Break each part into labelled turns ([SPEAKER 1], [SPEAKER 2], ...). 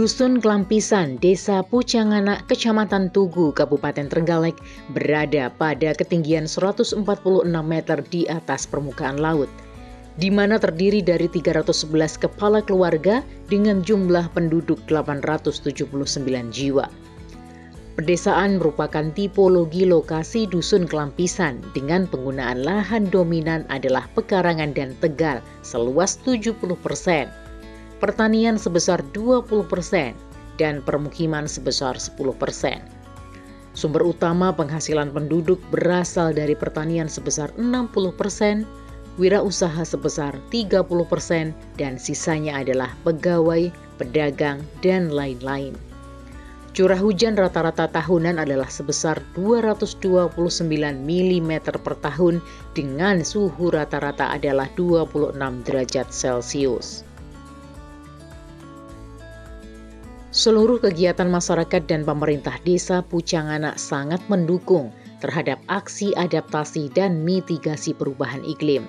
[SPEAKER 1] Dusun Klampisan, Desa Pucangana, Kecamatan Tugu, Kabupaten Trenggalek berada pada ketinggian 146 meter di atas permukaan laut, di mana terdiri dari 311 kepala keluarga dengan jumlah penduduk 879 jiwa. Pedesaan merupakan tipologi lokasi Dusun Klampisan dengan penggunaan lahan dominan adalah pekarangan dan tegal seluas 70%. Pertanian sebesar 20% dan permukiman sebesar 10%. Sumber utama penghasilan penduduk berasal dari pertanian sebesar 60%, wirausaha sebesar 30%, dan sisanya adalah pegawai, pedagang, dan lain-lain. Curah hujan rata-rata tahunan adalah sebesar 229 mm per tahun dengan suhu rata-rata adalah 26 derajat Celcius. Seluruh kegiatan masyarakat dan pemerintah Desa Pucangana sangat mendukung terhadap aksi adaptasi dan mitigasi perubahan iklim.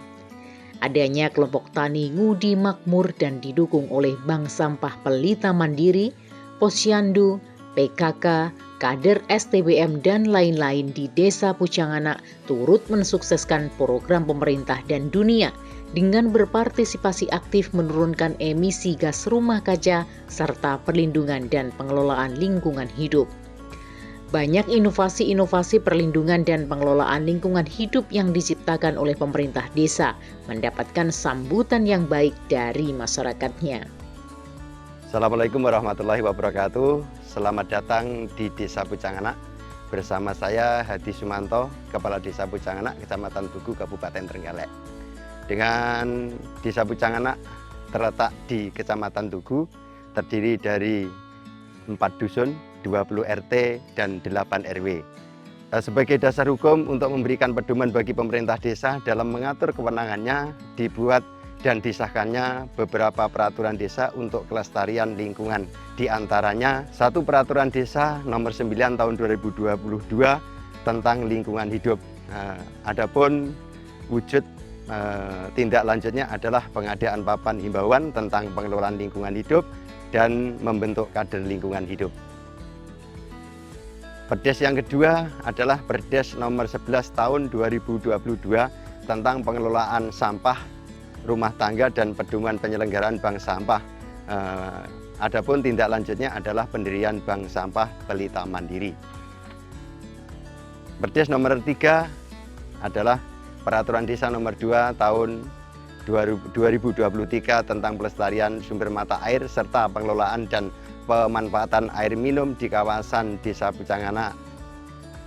[SPEAKER 1] Adanya kelompok tani ngudi makmur dan didukung oleh Bank Sampah Pelita Mandiri, Posyandu, PKK, kader STBM, dan lain-lain di Desa Pucangana turut mensukseskan program pemerintah dan dunia dengan berpartisipasi aktif menurunkan emisi gas rumah kaca serta perlindungan dan pengelolaan lingkungan hidup. Banyak inovasi-inovasi perlindungan dan pengelolaan lingkungan hidup yang diciptakan oleh pemerintah desa mendapatkan sambutan yang baik dari masyarakatnya.
[SPEAKER 2] Assalamualaikum warahmatullahi wabarakatuh. Selamat datang di Desa Pucangana. Bersama saya Hadi Sumanto, Kepala Desa Pucangana, Kecamatan Tugu, Kabupaten Trenggalek. Dengan Desa Pucangana terletak di Kecamatan Tugu, terdiri dari 4 dusun, 20 RT, dan 8 RW. Sebagai dasar hukum untuk memberikan pedoman bagi pemerintah desa dalam mengatur kewenangannya, dibuat dan disahkannya beberapa peraturan desa untuk kelestarian lingkungan. Di antaranya, satu peraturan desa nomor 9 tahun 2022 tentang lingkungan hidup. Adapun wujud tindak lanjutnya adalah pengadaan papan himbauan tentang pengelolaan lingkungan hidup dan membentuk kader lingkungan hidup. Perdes yang kedua adalah Perdes nomor 11 tahun 2022 tentang pengelolaan sampah rumah tangga dan pedoman penyelenggaraan bank sampah. Adapun tindak lanjutnya adalah pendirian bank sampah Pelita Mandiri. Perdes nomor 3 adalah Peraturan Desa nomor 2 tahun 2023 tentang pelestarian sumber mata air serta pengelolaan dan pemanfaatan air minum di kawasan Desa Pucangana.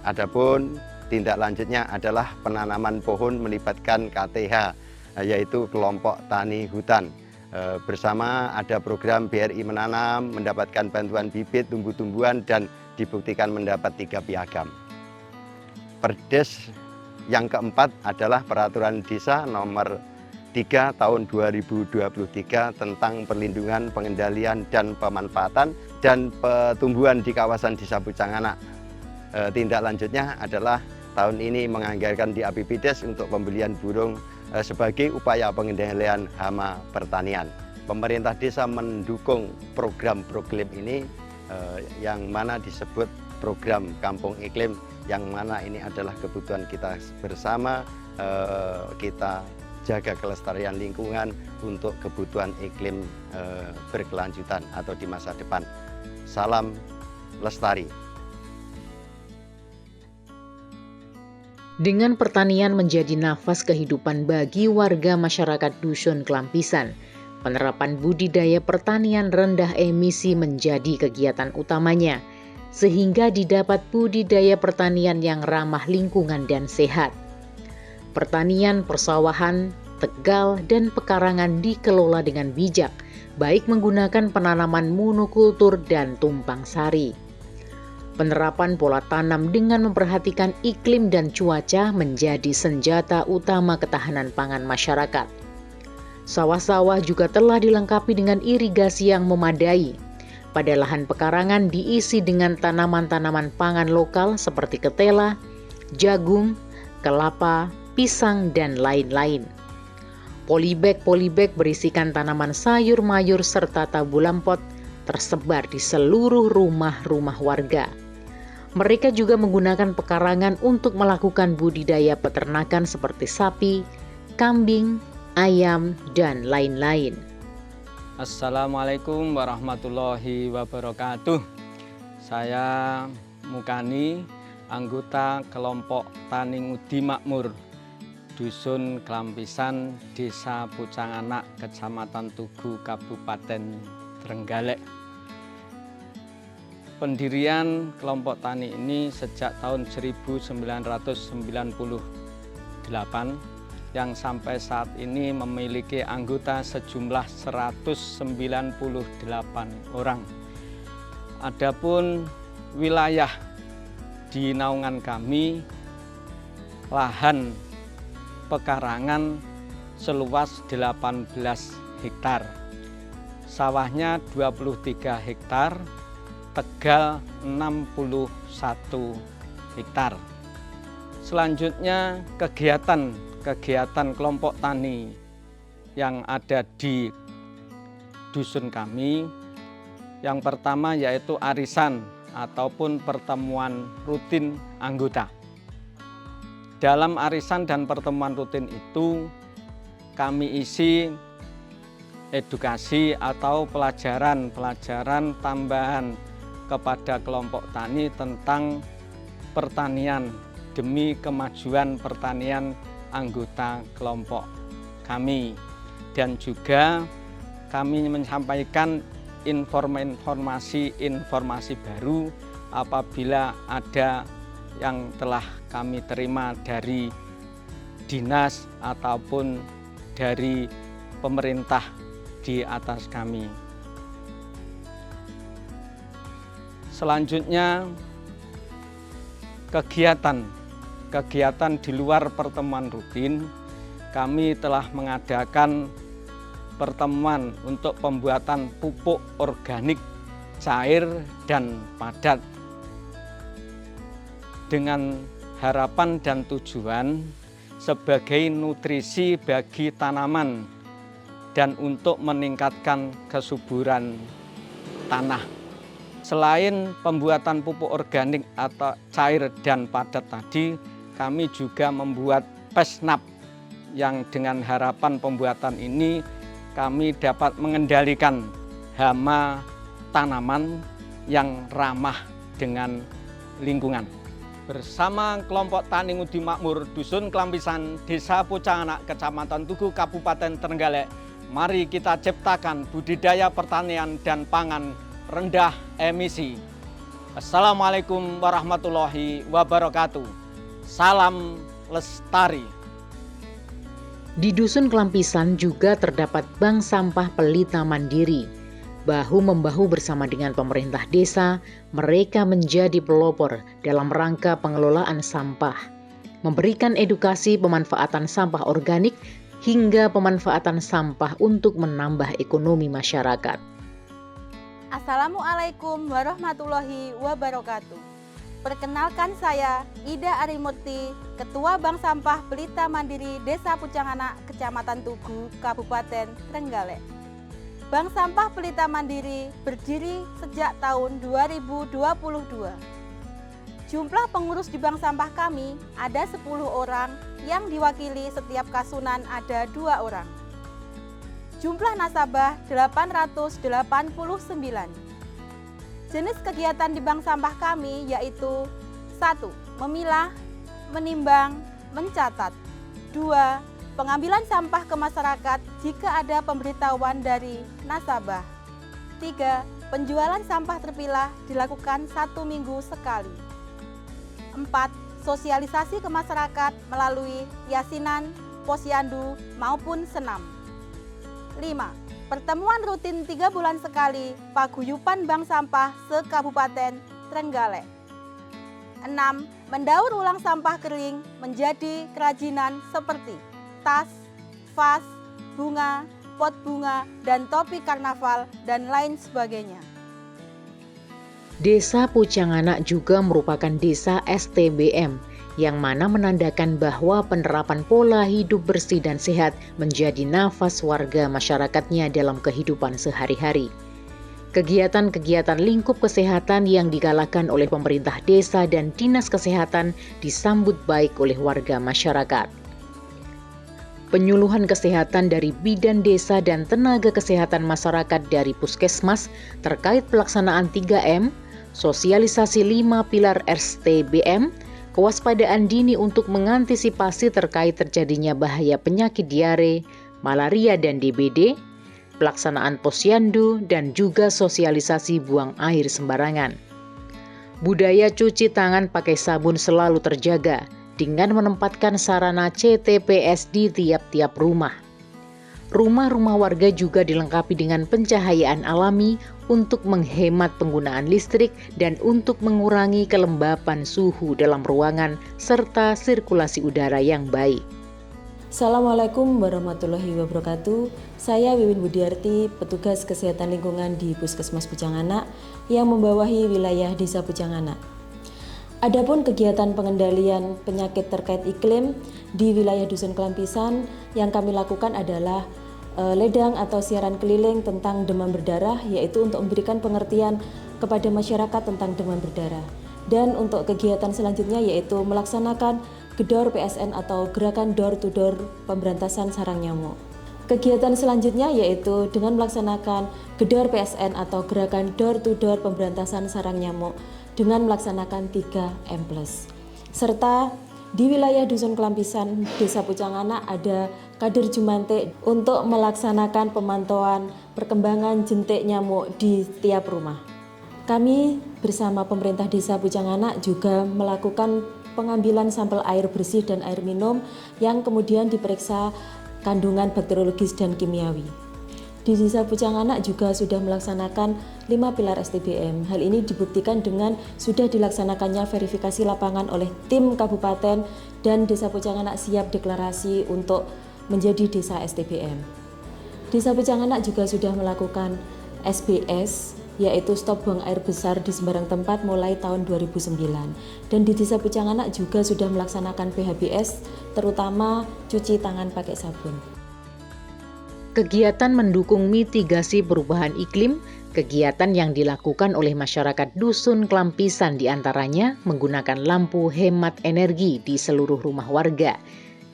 [SPEAKER 2] Adapun tindak lanjutnya adalah penanaman pohon melibatkan KTH, yaitu kelompok tani hutan. Bersama ada program BRI menanam, mendapatkan bantuan bibit tumbuh-tumbuhan dan dibuktikan mendapat 3 piagam. Perdes yang keempat adalah Peraturan Desa nomor 3 tahun 2023 tentang perlindungan, pengendalian, dan pemanfaatan dan pertumbuhan di kawasan Desa Pucangana. Tindak lanjutnya adalah tahun ini menganggarkan di APBDes untuk pembelian burung sebagai upaya pengendalian hama pertanian. Pemerintah desa mendukung program-program ini yang mana disebut program Kampung Iklim, yang mana ini adalah kebutuhan kita bersama, kita jaga kelestarian lingkungan untuk kebutuhan iklim berkelanjutan atau di masa depan. Salam lestari.
[SPEAKER 1] Dengan pertanian menjadi nafas kehidupan bagi warga masyarakat Dusun Klampisan, penerapan budidaya pertanian rendah emisi menjadi kegiatan utamanya, sehingga didapat budidaya pertanian yang ramah lingkungan dan sehat. Pertanian, persawahan, tegal, dan pekarangan dikelola dengan bijak, baik menggunakan penanaman monokultur dan tumpang sari. Penerapan pola tanam dengan memperhatikan iklim dan cuaca menjadi senjata utama ketahanan pangan masyarakat. Sawah-sawah juga telah dilengkapi dengan irigasi yang memadai. Pada lahan pekarangan diisi dengan tanaman-tanaman pangan lokal seperti ketela, jagung, kelapa, pisang, dan lain-lain. Polybag berisikan tanaman sayur mayur serta tabulampot, tersebar di seluruh rumah-rumah warga. Mereka juga menggunakan pekarangan untuk melakukan budidaya peternakan seperti sapi, kambing, ayam, dan lain-lain.
[SPEAKER 3] Assalamualaikum warahmatullahi wabarakatuh. Saya Mukani, anggota kelompok Tani Ngudi Makmur, Dusun Klampisan, Desa Pucanganak, Kecamatan Tugu, Kabupaten Trenggalek. Pendirian kelompok tani ini sejak tahun 1998 yang sampai saat ini memiliki anggota sejumlah 198 orang. Adapun wilayah di naungan kami, lahan pekarangan seluas 18 hektar, sawahnya 23 hektar, tegal 61 hektar. Selanjutnya kegiatan kelompok tani yang ada di dusun kami, yang pertama yaitu arisan ataupun pertemuan rutin anggota. Dalam arisan dan pertemuan rutin itu kami isi edukasi atau pelajaran tambahan kepada kelompok tani tentang pertanian demi kemajuan pertanian anggota kelompok kami, dan juga kami menyampaikan informasi baru apabila ada yang telah kami terima dari dinas ataupun dari pemerintah di atas kami. Selanjutnya kegiatan di luar pertemuan rutin, kami telah mengadakan pertemuan untuk pembuatan pupuk organik cair dan padat dengan harapan dan tujuan sebagai nutrisi bagi tanaman dan untuk meningkatkan kesuburan tanah. Selain pembuatan pupuk organik atau cair dan padat tadi, kami juga membuat pesnap yang dengan harapan pembuatan ini kami dapat mengendalikan hama tanaman yang ramah dengan lingkungan. Bersama kelompok Tani Ngudi Makmur, Dusun Klampisan, Desa Pucanganak, Kecamatan Tugu, Kabupaten Trenggalek, mari kita ciptakan budidaya pertanian dan pangan rendah emisi. Assalamualaikum warahmatullahi wabarakatuh. Salam lestari.
[SPEAKER 1] Di Dusun Klampisan juga terdapat bank sampah pelita mandiri. Bahu-membahu bersama dengan pemerintah desa, mereka menjadi pelopor dalam rangka pengelolaan sampah, memberikan edukasi pemanfaatan sampah organik hingga pemanfaatan sampah untuk menambah ekonomi masyarakat.
[SPEAKER 4] Assalamualaikum warahmatullahi wabarakatuh. Perkenalkan saya Ida Arimurti, Ketua Bank Sampah Pelita Mandiri Desa Pucanganak, Kecamatan Tugu, Kabupaten Trenggalek. Bank Sampah Pelita Mandiri berdiri sejak tahun 2022. Jumlah pengurus di bank sampah kami ada 10 orang, yang diwakili setiap kasunan ada 2 orang. Jumlah nasabah 889. Jenis kegiatan di bank sampah kami yaitu 1. Memilah, menimbang, mencatat. 2. Pengambilan sampah ke masyarakat jika ada pemberitahuan dari nasabah. 3. Penjualan sampah terpilah dilakukan 1 minggu sekali. 4. Sosialisasi ke masyarakat melalui yasinan, posyandu, maupun senam. 5. Pertemuan rutin 3 bulan sekali paguyuban bank sampah se-Kabupaten Trenggalek. 6. Mendaur ulang sampah kering menjadi kerajinan seperti tas, vas, bunga, pot bunga, dan topi karnaval, dan lain sebagainya.
[SPEAKER 1] Desa Pucanganak juga merupakan desa STBM, yang mana menandakan bahwa penerapan pola hidup bersih dan sehat menjadi nafas warga masyarakatnya dalam kehidupan sehari-hari. Kegiatan-kegiatan lingkup kesehatan yang digalakan oleh pemerintah desa dan dinas kesehatan disambut baik oleh warga masyarakat. Penyuluhan kesehatan dari bidan desa dan tenaga kesehatan masyarakat dari puskesmas terkait pelaksanaan 3M, sosialisasi 5 pilar STBM, kewaspadaan dini untuk mengantisipasi terkait terjadinya bahaya penyakit diare, malaria dan DBD, pelaksanaan posyandu, dan juga sosialisasi buang air sembarangan. Budaya cuci tangan pakai sabun selalu terjaga dengan menempatkan sarana CTPS di tiap-tiap rumah. Rumah-rumah warga juga dilengkapi dengan pencahayaan alami untuk menghemat penggunaan listrik dan untuk mengurangi kelembapan suhu dalam ruangan serta sirkulasi udara yang baik.
[SPEAKER 5] Assalamualaikum warahmatullahi wabarakatuh. Saya Wiwin Budiarti, petugas kesehatan lingkungan di Puskesmas Pujanganak yang membawahi wilayah Desa Pujanganak. Adapun kegiatan pengendalian penyakit terkait iklim di wilayah Dusun Kelampisan yang kami lakukan adalah ledang atau siaran keliling tentang demam berdarah, yaitu untuk memberikan pengertian kepada masyarakat tentang demam berdarah. Dan untuk kegiatan selanjutnya yaitu melaksanakan gedor PSN atau gerakan door to door pemberantasan sarang nyamuk. Kegiatan selanjutnya yaitu dengan melaksanakan gedor PSN atau gerakan door to door pemberantasan sarang nyamuk dengan melaksanakan 3M+. Serta di wilayah Dusun Kelampisan, Desa Pujanganak ada kader Jumantik untuk melaksanakan pemantauan perkembangan jentik nyamuk di tiap rumah. Kami bersama pemerintah Desa Pujanganak juga melakukan pengambilan sampel air bersih dan air minum yang kemudian diperiksa kandungan bakteriologis dan kimiawi. Di Desa Pujanganak juga sudah melaksanakan 5 pilar STBM. Hal ini dibuktikan dengan sudah dilaksanakannya verifikasi lapangan oleh tim kabupaten dan Desa Pujanganak siap deklarasi untuk menjadi desa STBM. Desa Pujanganak juga sudah melakukan SBS, yaitu stop buang air besar di sembarang tempat mulai tahun 2009. Dan di Desa Pujanganak juga sudah melaksanakan PHBS, terutama cuci tangan pakai sabun.
[SPEAKER 1] Kegiatan mendukung mitigasi perubahan iklim, kegiatan yang dilakukan oleh masyarakat Dusun Kelampisan diantaranya menggunakan lampu hemat energi di seluruh rumah warga,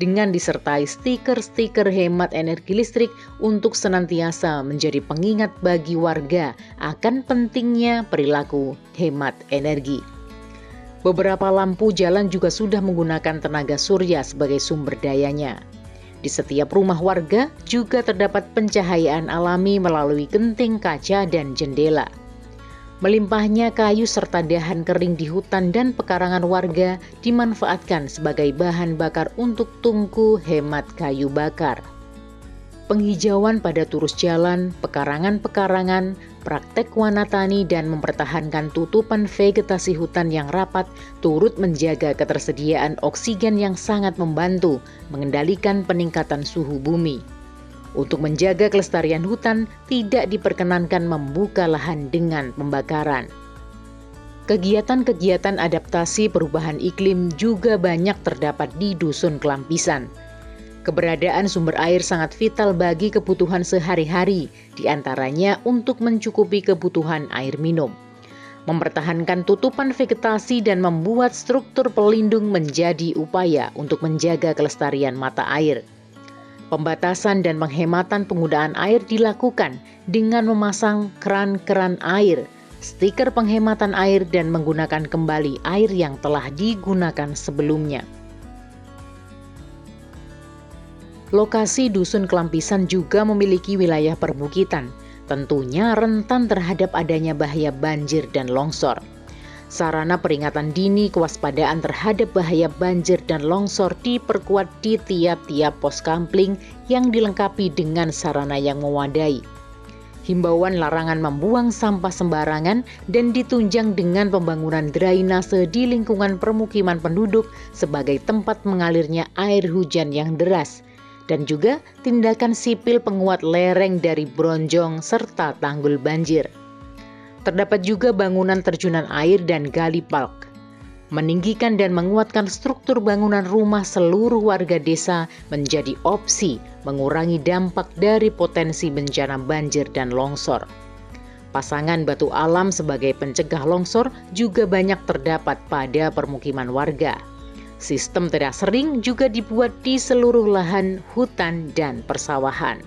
[SPEAKER 1] dengan disertai stiker-stiker hemat energi listrik untuk senantiasa menjadi pengingat bagi warga akan pentingnya perilaku hemat energi. Beberapa lampu jalan juga sudah menggunakan tenaga surya sebagai sumber dayanya. Di setiap rumah warga juga terdapat pencahayaan alami melalui genting kaca dan jendela. Melimpahnya kayu serta dahan kering di hutan dan pekarangan warga dimanfaatkan sebagai bahan bakar untuk tungku hemat kayu bakar. Penghijauan pada turus jalan, pekarangan-pekarangan, praktek wana tani dan mempertahankan tutupan vegetasi hutan yang rapat turut menjaga ketersediaan oksigen yang sangat membantu mengendalikan peningkatan suhu bumi. Untuk menjaga kelestarian hutan, tidak diperkenankan membuka lahan dengan pembakaran. Kegiatan-kegiatan adaptasi perubahan iklim juga banyak terdapat di Dusun Kelampisan. Keberadaan sumber air sangat vital bagi kebutuhan sehari-hari, diantaranya untuk mencukupi kebutuhan air minum. Mempertahankan tutupan vegetasi dan membuat struktur pelindung menjadi upaya untuk menjaga kelestarian mata air. Pembatasan dan penghematan penggunaan air dilakukan dengan memasang keran-keran air, stiker penghematan air dan menggunakan kembali air yang telah digunakan sebelumnya. Lokasi Dusun Kelampisan juga memiliki wilayah perbukitan, tentunya rentan terhadap adanya bahaya banjir dan longsor. Sarana peringatan dini kewaspadaan terhadap bahaya banjir dan longsor diperkuat di tiap-tiap pos kampling yang dilengkapi dengan sarana yang memadai. Himbauan larangan membuang sampah sembarangan dan ditunjang dengan pembangunan drainase di lingkungan permukiman penduduk sebagai tempat mengalirnya air hujan yang deras, dan juga tindakan sipil penguat lereng dari bronjong serta tanggul banjir. Terdapat juga bangunan terjunan air dan gali palk. Meninggikan dan menguatkan struktur bangunan rumah seluruh warga desa menjadi opsi mengurangi dampak dari potensi bencana banjir dan longsor. Pasangan batu alam sebagai pencegah longsor juga banyak terdapat pada permukiman warga. Sistem terasering juga dibuat di seluruh lahan hutan dan persawahan.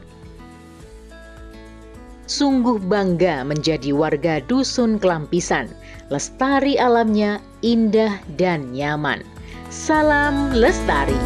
[SPEAKER 1] Sungguh bangga menjadi warga Dusun Kelampisan. Lestari alamnya indah dan nyaman. Salam lestari.